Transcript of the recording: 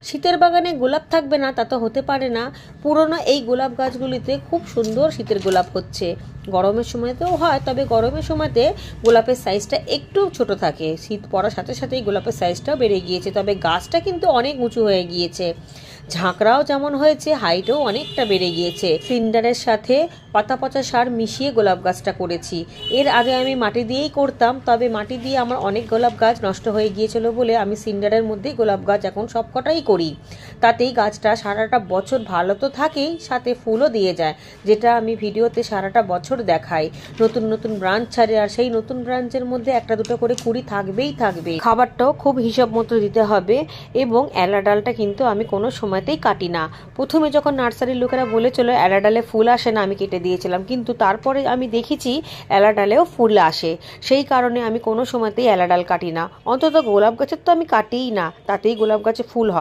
শীতের বাগানে গোলাপ থাকবে না তা তো হতে পারে না। পুরনো এই গোলাপ গাছগুলিতে খুব সুন্দর শীতের গোলাপ হচ্ছে। গরমের সময়তেও হয়, তবে গরমের সময়তে গোলাপের সাইজটা একটু ছোট থাকে। শীত পড়ার সাথে সাথেই গোলাপের সাইজটাও বেড়ে গিয়েছে, তবে গাছটা কিন্তু অনেক উঁচু হয়ে গিয়েছে। ঝাঁকড়াও যেমন হয়েছে, হাইটও অনেকটা বেড়ে গিয়েছে। সিন্ডারের সাথে পাতা পচা সার মিশিয়ে গোলাপ গাছটা করেছি। এর আগে আমি মাটি দিয়েই করতাম, তবে মাটি দিয়ে আমার অনেক গোলাপ গাছ নষ্ট হয়ে গিয়েছিল বলে আমি সিন্ডারের মধ্যেই গোলাপ গাছ এখন সবকটাই করি। তাতেই গাছটা সারাটা বছর ভালো তো থাকেই, সাথে ফুলও দিয়ে যায়, যেটা আমি ভিডিওতে সারাটা বছর দেখাই। নতুন নতুন ব্রাঞ্চ ছাড়ে, আর সেই নতুন ব্রাঞ্চের মধ্যে একটা দুটো করে কুড়ি থাকবেই থাকবে। খাবারটাও খুব হিসাব মতো দিতে হবে, এবং এলা ডালটা কিন্তু আমি কোনো সময়তেই কাটি না। প্রথমে যখন নার্সারির লোকেরা বলেছিল এলা ডালে ফুল আসে না, আমি কেটে দিয়েছিলাম, কিন্তু তারপরে আমি দেখেছি এলা ডালেও ফুল আসে। সেই কারণে আমি কোনো সময়তেই এলা ডাল কাটি না। অন্তত গোলাপ গাছের তো আমি কাটিই না, তাতেই গোলাপ গাছে ফুল হয়।